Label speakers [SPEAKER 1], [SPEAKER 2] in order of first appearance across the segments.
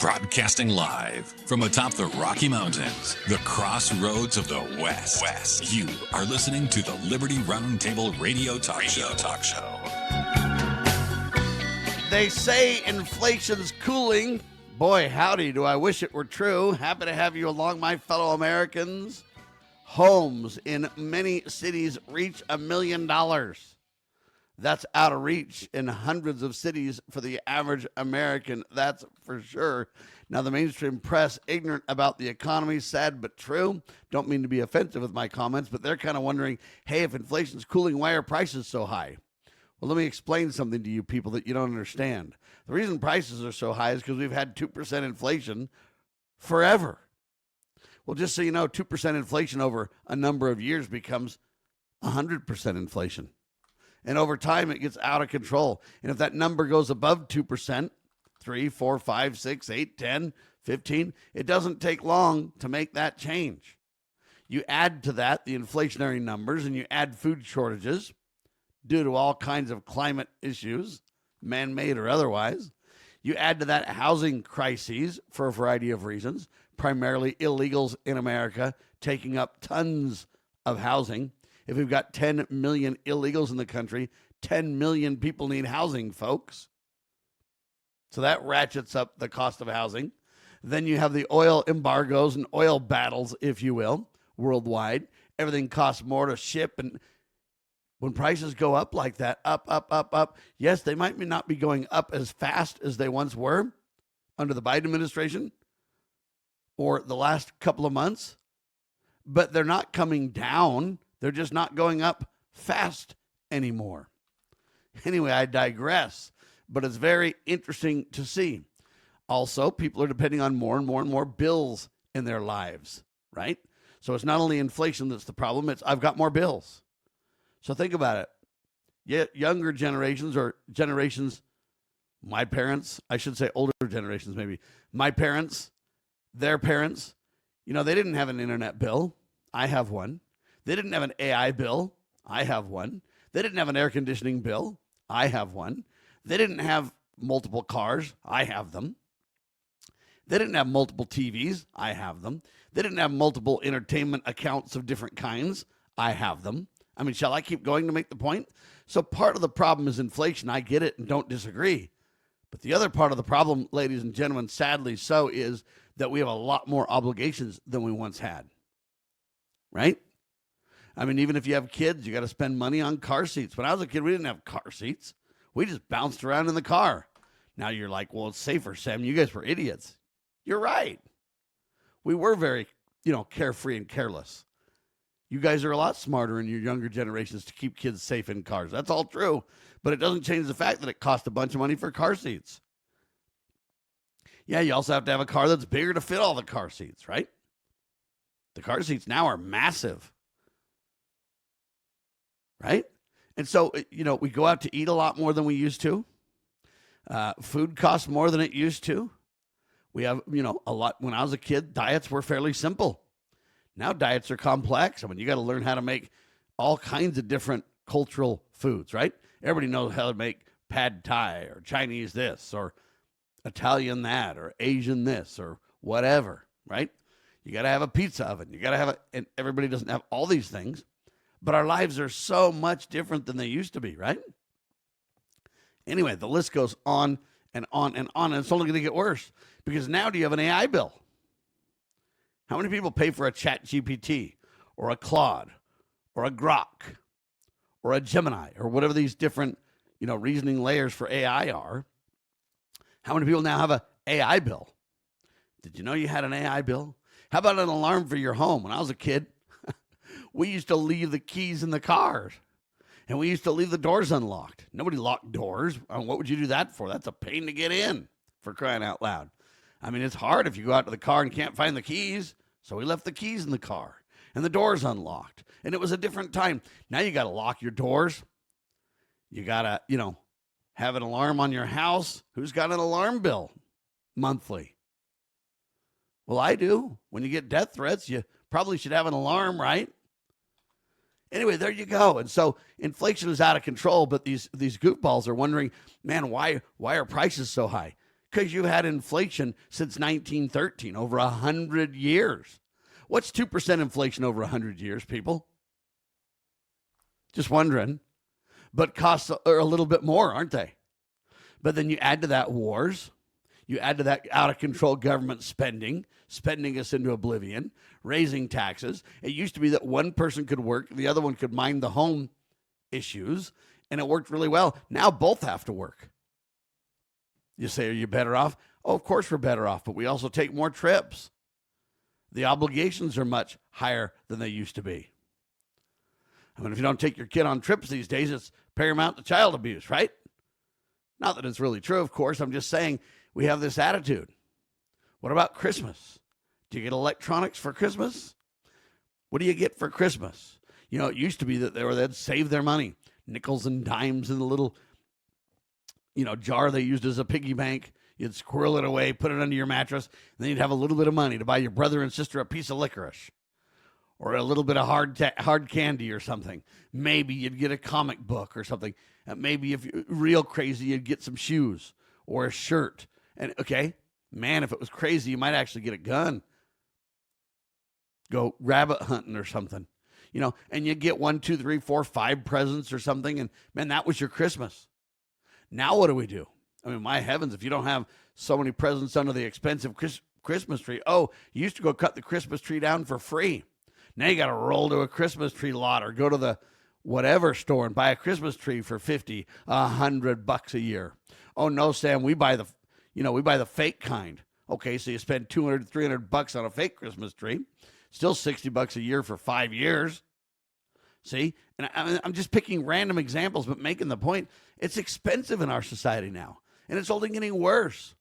[SPEAKER 1] Broadcasting live from atop the Rocky Mountains, the crossroads of the West. You are listening to the Liberty Roundtable Radio Talk Show.
[SPEAKER 2] They say inflation's cooling. Boy, howdy, do I wish it were true. Happy to have you along, my fellow Americans. Homes in many cities reach $1 million. That's out of reach in hundreds of cities for the average American, that's for sure. Now, the mainstream press, ignorant about the economy, sad but true. Don't mean to be offensive with my comments, but they're kind of wondering, hey, if inflation's cooling, why are prices so high? Well, let me explain something to you people that you don't understand. The reason prices are so high is because we've had 2% inflation forever. Well, just so you know, 2% inflation over a number of years becomes 100% inflation. And over time, it gets out of control. And if that number goes above 2%, 3, 4, 5, 6, 8, 10, 15, it doesn't take long to make that change. You add to that the inflationary numbers, and you add food shortages due to all kinds of climate issues, man-made or otherwise. You add to that housing crises for a variety of reasons, primarily illegals in America taking up tons of housing. If we've got 10 million illegals in the country, 10 million people need housing, folks. So that ratchets up the cost of housing. Then you have the oil embargoes and oil battles, if you will, worldwide. Everything costs more to ship. And when prices go up like that, up, yes, they might not be going up as fast as they once were under the Biden administration or the last couple of months, but they're not coming down. They're just not going up fast anymore. Anyway, I digress, but it's very interesting to see. Also, people are depending on more and more bills in their lives, right? So it's not only inflation that's the problem, it's I've got more bills. So think about it. Yet younger generations or generations, my parents, I should say older generations maybe, my parents, their parents, you know, they didn't have an internet bill. I have one. They didn't have an AI bill. I have one. They didn't have an air conditioning bill. I have one. They didn't have multiple cars. I have them. They didn't have multiple TVs. I have them. They didn't have multiple entertainment accounts of different kinds. I have them. I mean, shall I keep going to make the point? So part of the problem is inflation. I get it and don't disagree. But the other part of the problem, ladies and gentlemen, sadly so, is that we have a lot more obligations than we once had. Right? I mean, even if you have kids, you got to spend money on car seats. When I was a kid, we didn't have car seats. We just bounced around in the car. Now you're like, well, it's safer, Sam. You guys were idiots. You're right. We were very, carefree and careless. You guys are a lot smarter in your younger generations to keep kids safe in cars. That's all true. But it doesn't change the fact that it costs a bunch of money for car seats. Yeah, you also have to have a car that's bigger to fit all the car seats, right? The car seats now are massive. Right? And so, we go out to eat a lot more than we used to. Food costs more than it used to. We have, a lot. When I was a kid, diets were fairly simple. Now diets are complex. I mean, you got to learn how to make all kinds of different cultural foods, right? Everybody knows how to make pad thai or Chinese this or Italian that or Asian this or whatever, right? You got to have a pizza oven. You got to have and everybody doesn't have all these things. But our lives are so much different than they used to be, right? Anyway, the list goes on and on and on, and it's only going to get worse because now do you have an AI bill? How many people pay for a Chat GPT or a Claude or a Grok or a Gemini or whatever these different, reasoning layers for AI are? How many people now have an AI bill? Did you know you had an AI bill? How about an alarm for your home? When I was a kid, we used to leave the keys in the cars, and we used to leave the doors unlocked. Nobody locked doors. What would you do that for? That's a pain to get in, for crying out loud. I mean, it's hard if you go out to the car and can't find the keys. So we left the keys in the car, and the doors unlocked, and it was a different time. Now you got to lock your doors. You got to, have an alarm on your house. Who's got an alarm bill monthly? Well, I do. When you get death threats, you probably should have an alarm, right? Anyway, there you go. And so inflation is out of control, but these goofballs are wondering, man, why are prices so high? Because you've had inflation since 1913, over 100 years. What's 2% inflation over 100 years, people? Just wondering. But costs are a little bit more, aren't they? But then you add to that wars. You add to that out-of-control government spending us into oblivion, raising taxes. It used to be that one person could work, the other one could mind the home issues, and it worked really well. Now both have to work. You say, are you better off? Oh, of course we're better off, but we also take more trips. The obligations are much higher than they used to be. I mean, if you don't take your kid on trips these days, it's paramount to child abuse, right? Not that it's really true, of course. I'm just saying we have this attitude. What about Christmas? Do you get electronics for Christmas? What do you get for Christmas? You know, it used to be that they'd save their money. Nickels and dimes in the little, jar they used as a piggy bank. You'd squirrel it away, put it under your mattress, and then you'd have a little bit of money to buy your brother and sister a piece of licorice or a little bit of hard candy or something. Maybe you'd get a comic book or something. Maybe if you're real crazy, you'd get some shoes or a shirt. And okay, man, if it was crazy, you might actually get a gun. Go rabbit hunting or something, and you get 1, 2, 3, 4, 5 presents or something. And man, that was your Christmas. Now what do? I mean, my heavens, if you don't have so many presents under the expensive Christmas tree. Oh, you used to go cut the Christmas tree down for free. Now you got to roll to a Christmas tree lot or go to the whatever store and buy a Christmas tree for $50, $100 a year. Oh no, Sam, we buy the fake kind. Okay, so you spend $200, $300 on a fake Christmas tree. Still $60 a year for 5 years. See? And I'm just picking random examples, but making the point, it's expensive in our society now. And it's only getting worse.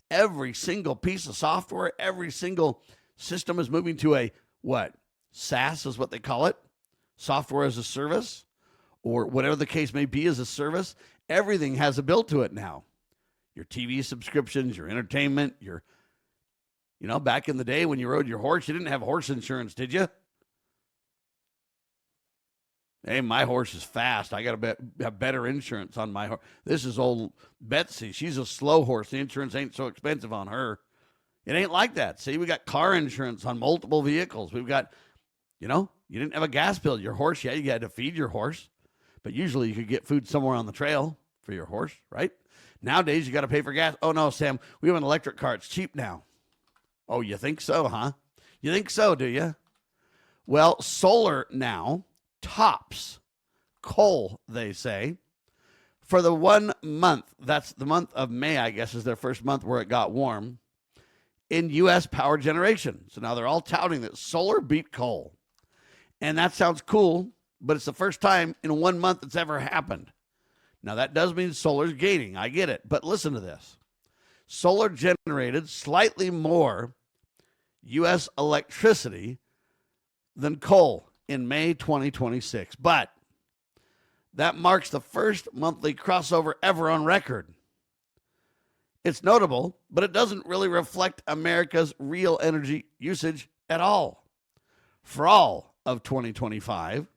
[SPEAKER 2] Every single piece of software, every single system is moving to a, SaaS is what they call it. Software as a service, or whatever the case may be as a service. Everything has a bill to it now. Your TV subscriptions, your entertainment, back in the day when you rode your horse, you didn't have horse insurance, did you? Hey, my horse is fast. I got to have better insurance on my horse. This is old Betsy. She's a slow horse. The insurance ain't so expensive on her. It ain't like that. See, we got car insurance on multiple vehicles. We've got, you didn't have a gas bill. Your horse, you had to feed your horse. But usually you could get food somewhere on the trail for your horse, right? Nowadays, you got to pay for gas. Oh, no, Sam, we have an electric car. It's cheap now. Oh, you think so, huh? You think so, do you? Well, solar now tops coal, they say, for the 1 month. That's the month of May, I guess, is their first month where it got warm in U.S. power generation. So now they're all touting that solar beat coal. And that sounds cool, but it's the first time in 1 month it's ever happened. Now, that does mean solar's gaining. I get it. But listen to this. Solar generated slightly more U.S. electricity than coal in May 2026. But that marks the first monthly crossover ever on record. It's notable, but it doesn't really reflect America's real energy usage at all. For all of 2025,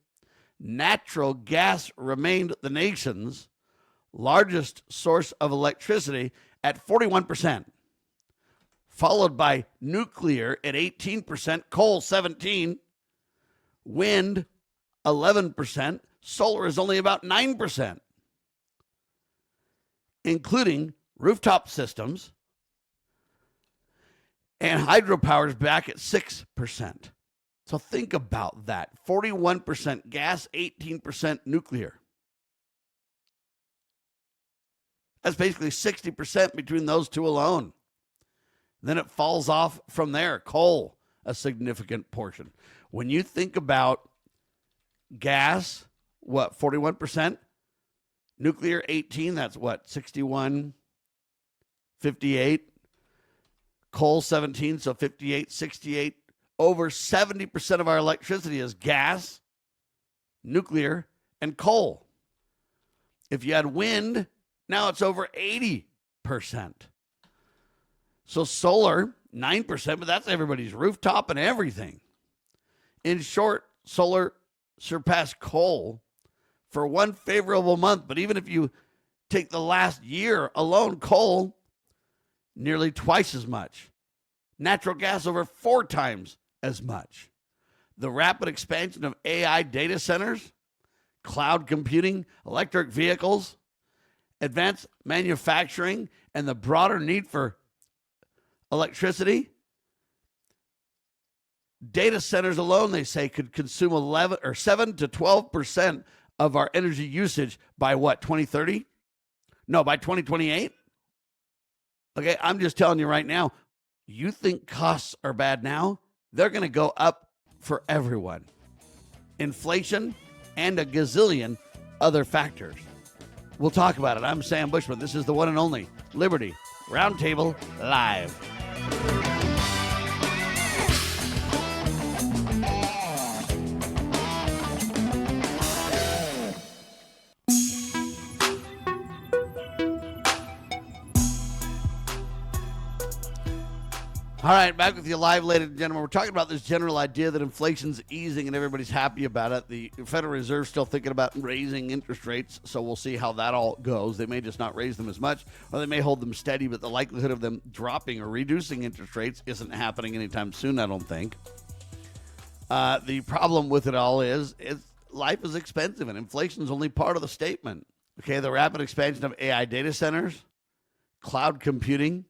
[SPEAKER 2] natural gas remained the nation's largest source of electricity at 41%, followed by nuclear at 18%, coal 17%, wind 11%, solar is only about 9%, including rooftop systems, and hydropower is back at 6%. So think about that. 41% gas, 18% nuclear. That's basically 60% between those two alone. Then it falls off from there. Coal, a significant portion. When you think about gas, 41%? Nuclear, 18, that's 61, 58. Coal, 17, so 58, 68. Over 70% of our electricity is gas, nuclear, and coal. If you add wind, now it's over 80%. So solar, 9%, but that's everybody's rooftop and everything. In short, solar surpassed coal for one favorable month. But even if you take the last year alone, coal nearly twice as much. Natural gas over 4 times as much. The rapid expansion of AI data centers, cloud computing, electric vehicles, advanced manufacturing, and the broader need for electricity. Data centers alone, they say, could consume 7 to 12% of our energy usage by what, 2030? No, by 2028? Okay, I'm just telling you right now, you think costs are bad now? They're going to go up for everyone. Inflation and a gazillion other factors. We'll talk about it. I'm Sam Bushman. This is the one and only Liberty Roundtable Live. All right, back with you live, ladies and gentlemen. We're talking about this general idea that inflation's easing and everybody's happy about it. The Federal Reserve's still thinking about raising interest rates, so we'll see how that all goes. They may just not raise them as much, or they may hold them steady, but the likelihood of them dropping or reducing interest rates isn't happening anytime soon, I don't think. The problem with it all is life is expensive, and inflation is only part of the statement. Okay, the rapid expansion of AI data centers, cloud computing,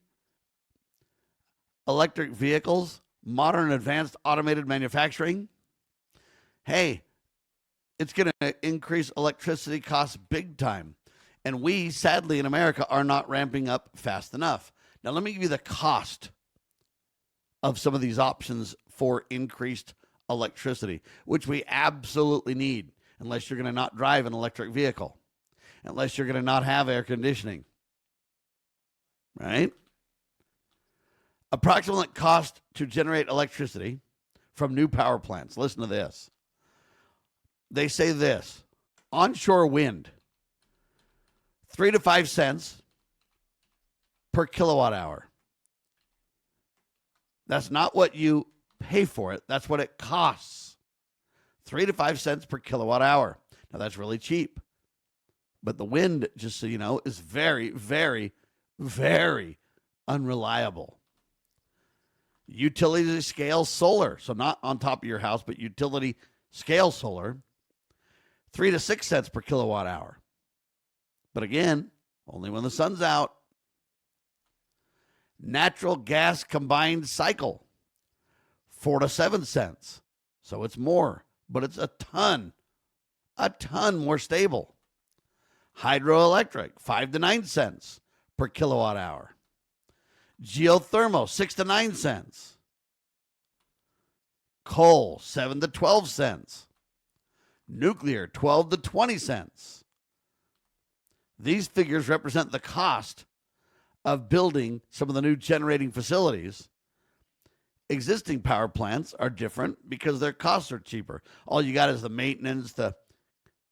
[SPEAKER 2] electric vehicles, modern advanced automated manufacturing. Hey, it's going to increase electricity costs big time. And we, sadly, in America, are not ramping up fast enough. Now, let me give you the cost of some of these options for increased electricity, which we absolutely need, unless you're going to not drive an electric vehicle, unless you're going to not have air conditioning, right? Approximate cost to generate electricity from new power plants. Listen to this. They say this: onshore wind, 3 to 5 cents per kilowatt hour. That's not what you pay for it. That's what it costs. 3 to 5 cents per kilowatt hour. Now, that's really cheap. But the wind, just so you know, is very, very, very unreliable. Utility scale solar, so not on top of your house, but utility scale solar, 3 to 6 cents per kilowatt hour. But again, only when the sun's out. Natural gas combined cycle, 4 to 7 cents. So it's more, but it's a ton more stable. Hydroelectric, 5 to 9 cents per kilowatt hour. Geothermal, 6 to 9 cents. Coal, 7 to 12 cents. Nuclear, 12 to 20 cents. These figures represent the cost of building some of the new generating facilities. Existing power plants are different because their costs are cheaper. All you got is the maintenance, the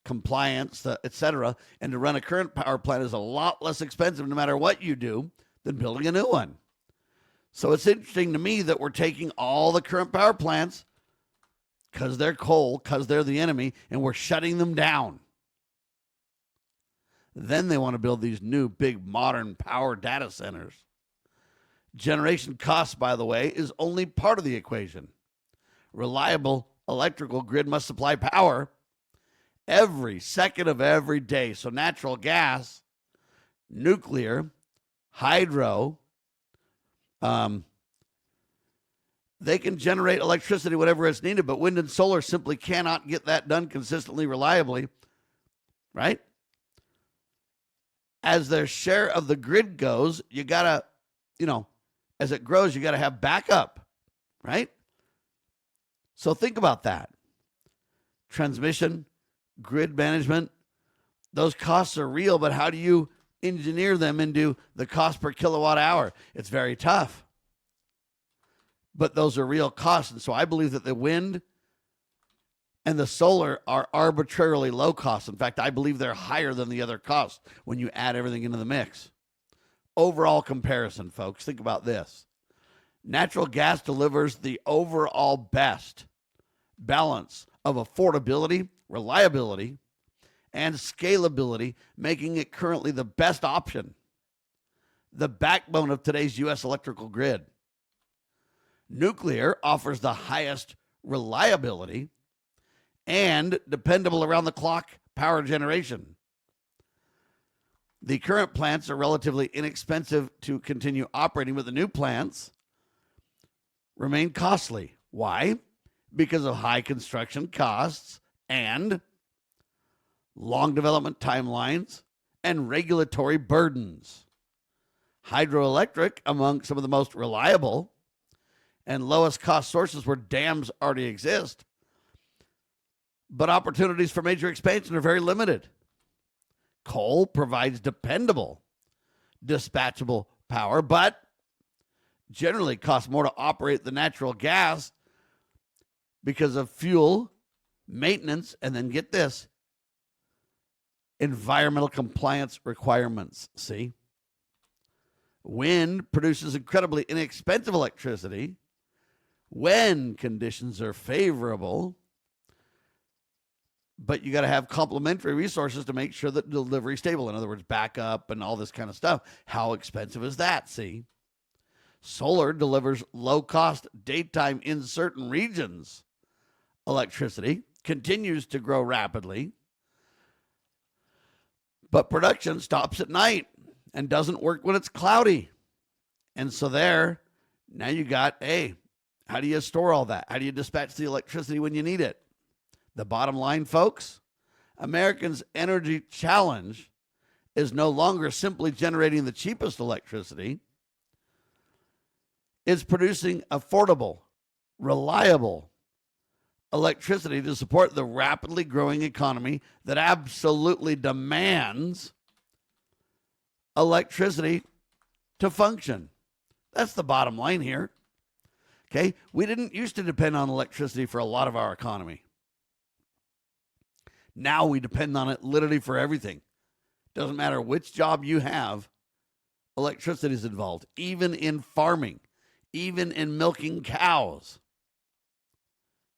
[SPEAKER 2] compliance, the et cetera. And to run a current power plant is a lot less expensive no matter what you do than building a new one. So it's interesting to me that we're taking all the current power plants because they're coal, because they're the enemy, and we're shutting them down. Then they want to build these new big modern power data centers. Generation cost, by the way, is only part of the equation. Reliable electrical grid must supply power every second of every day. So natural gas, nuclear, hydro, they can generate electricity whenever it's needed, but wind and solar simply cannot get that done consistently, reliably, right? As their share of the grid goes, you got to, as it grows, you got to have backup, right? So think about that. Transmission, grid management, those costs are real, but how do you engineer them into the cost per kilowatt hour? It's very tough. But those are real costs. And so I believe that the wind and the solar are arbitrarily low cost. In fact, I believe they're higher than the other costs when you add everything into the mix. Overall comparison, folks, think about this. Natural gas delivers the overall best balance of affordability, reliability, and scalability, making it currently the best option. the backbone of today's U.S. electrical grid. Nuclear offers the highest reliability and dependable around-the-clock power generation. The current plants are relatively inexpensive to continue operating, but the new plants remain costly. Why? Because of high construction costs and long development timelines and regulatory burdens. Hydroelectric, among some of the most reliable and lowest cost sources where dams already exist, but opportunities for major expansion are very limited. Coal provides dependable, dispatchable power, but generally costs more to operate than natural gas because of fuel, maintenance, and then get this, environmental compliance requirements. See? Wind produces incredibly inexpensive electricity when conditions are favorable, but you got to have complementary resources to make sure that delivery is stable. In other words, backup and all this kind of stuff. How expensive is that? See? Solar delivers low-cost daytime in certain regions. Electricity continues to grow rapidly, but production stops at night and doesn't work when it's cloudy. And so now you got, how do you store all that? How do you dispatch the electricity when you need it? The bottom line, folks, Americans' energy challenge is no longer simply generating the cheapest electricity. It's producing affordable, reliable electricity to support the rapidly growing economy that absolutely demands electricity to function. That's the bottom line here. Okay? We didn't used to depend on electricity for a lot of our economy. Now we depend on it literally for everything. Doesn't matter which job you have, electricity is involved, even in farming, even in milking cows.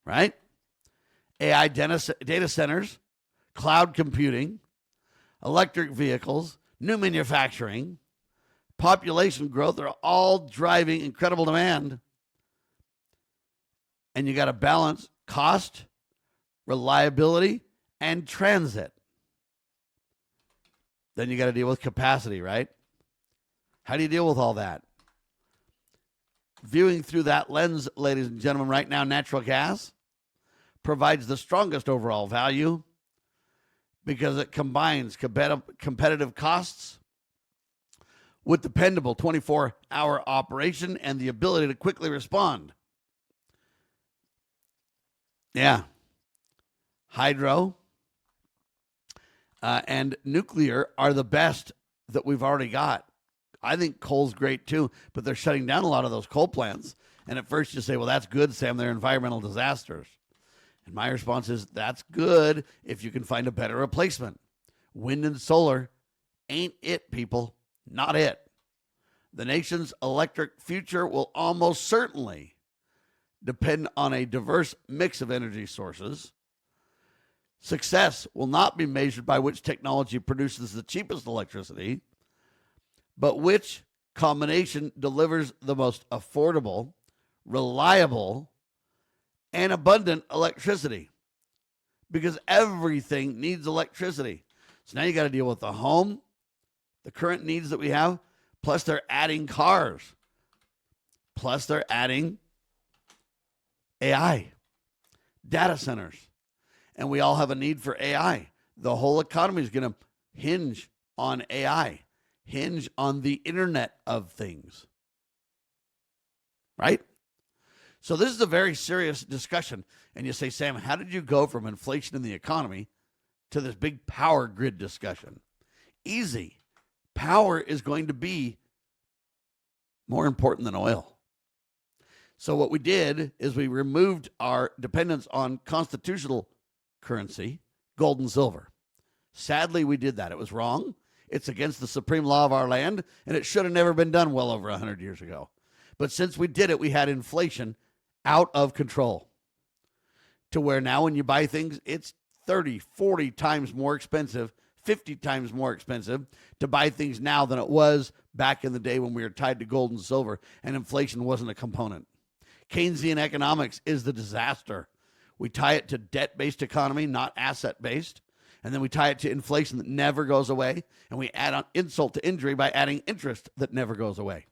[SPEAKER 2] Right? AI data centers, cloud computing, electric vehicles, new manufacturing, population growth are all driving incredible demand. And you got to balance cost, reliability, and transit. Then you got to deal with capacity, right? How do you deal with all that? Viewing through that lens, ladies and gentlemen, right now, natural gas provides the strongest overall value because it combines competitive costs with dependable 24-hour operation and the ability to quickly respond. Yeah. Hydro and nuclear are the best that we've already got. I think coal's great too, but they're shutting down a lot of those coal plants. And at first you say, well, that's good, Sam. They're environmental disasters. And my response is, that's good if you can find a better replacement. Wind and solar ain't it, people. Not it. The nation's electric future will almost certainly depend on a diverse mix of energy sources. Success will not be measured by which technology produces the cheapest electricity, but which combination delivers the most affordable, reliable, and abundant electricity. Because everything needs electricity. So now you got to deal with the home, the current needs that we have, plus they're adding cars, plus they're adding AI, data centers. And we all have a need for AI. The whole economy is going to hinge on AI, hinge on the Internet of Things. Right? So this is a very serious discussion. And you say, Sam, how did you go from inflation in the economy to this big power grid discussion? Easy. Power is going to be more important than oil. So what we did is we removed our dependence on constitutional currency, gold and silver. Sadly, we did that. It was wrong. It's against the supreme law of our land, and it should have never been done well over 100 years ago. But since we did it, we had inflation out of control to where now when you buy things, it's 30, 40 times more expensive, 50 times more expensive to buy things now than it was back in the day when we were tied to gold and silver and inflation wasn't a component. Keynesian economics is the disaster. We tie it to debt-based economy, not asset-based. And then we tie it to inflation that never goes away. And we add on insult to injury by adding interest that never goes away.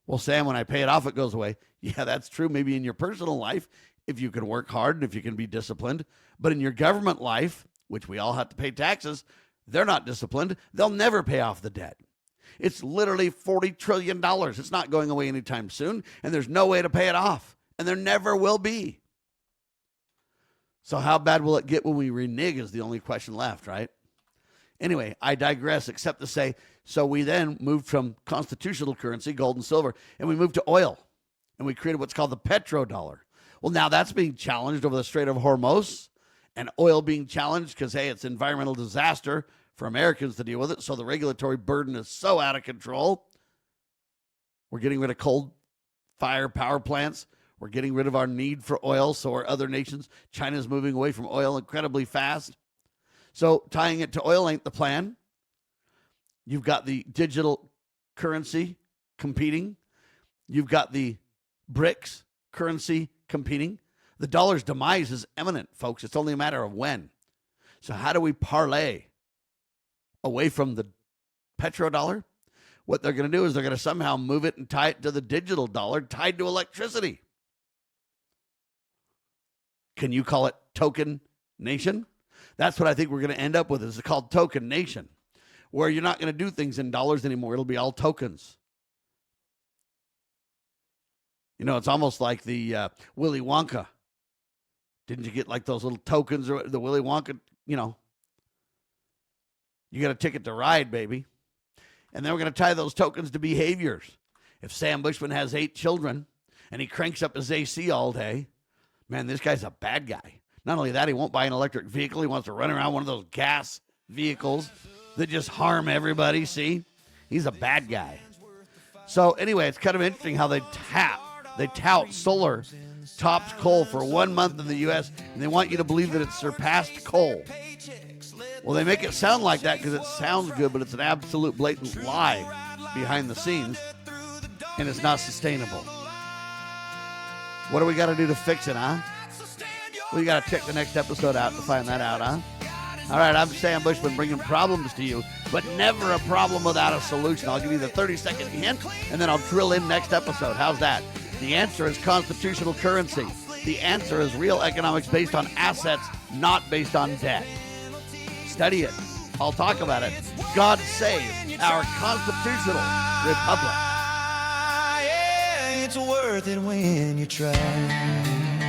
[SPEAKER 2] Well, Sam, when I pay it off, it goes away. Yeah, that's true. Maybe in your personal life, if you can work hard and if you can be disciplined. But in your government life, which we all have to pay taxes, they're not disciplined. They'll never pay off the debt. It's literally $40 trillion. It's not going away anytime soon, and there's no way to pay it off, and there never will be. So how bad will it get when we renege is the only question left, right? Anyway, I digress, except to say, so we then moved from constitutional currency, gold and silver, and we moved to oil, and we created what's called the petrodollar. Well, now that's being challenged over the Strait of Hormuz, and oil being challenged because, hey, it's an environmental disaster for Americans to deal with it, so the regulatory burden is so out of control. We're getting rid of coal-fired power plants. We're getting rid of our need for oil, so are other nations. China's moving away from oil incredibly fast. So tying it to oil ain't the plan. You've got the digital currency competing. You've got the BRICS currency competing. The dollar's demise is imminent, folks. It's only a matter of when. So how do we parlay away from the petrodollar? What they're going to do is they're going to somehow move it and tie it to the digital dollar tied to electricity. Can you call it token nation? That's what I think we're going to end up with. It's called token nation, where you're not going to do things in dollars anymore. It'll be all tokens. You know, it's almost like the Willy Wonka. Didn't you get like those little tokens or the Willy Wonka, you know? You got a ticket to ride, baby. And then we're going to tie those tokens to behaviors. If Sam Bushman has 8 children and he cranks up his AC all day, man, this guy's a bad guy. Not only that, he won't buy an electric vehicle. He wants to run around one of those gas vehicles that just harm everybody, see? He's a bad guy. So anyway, it's kind of interesting how they tout solar tops coal for 1 month in the U.S., and they want you to believe that it's surpassed coal. Well, they make it sound like that because it sounds good, but it's an absolute blatant lie behind the scenes, and it's not sustainable. What do we got to do to fix it, huh? We got to check the next episode out to find that out, huh? All right, I'm Sam Bushman bringing problems to you, but never a problem without a solution. I'll give you the 30-second hint, and then I'll drill in next episode. How's that? The answer is constitutional currency. The answer is real economics based on assets, not based on debt. Study it. I'll talk about it. God save our constitutional republic.
[SPEAKER 3] It's worth it when you try.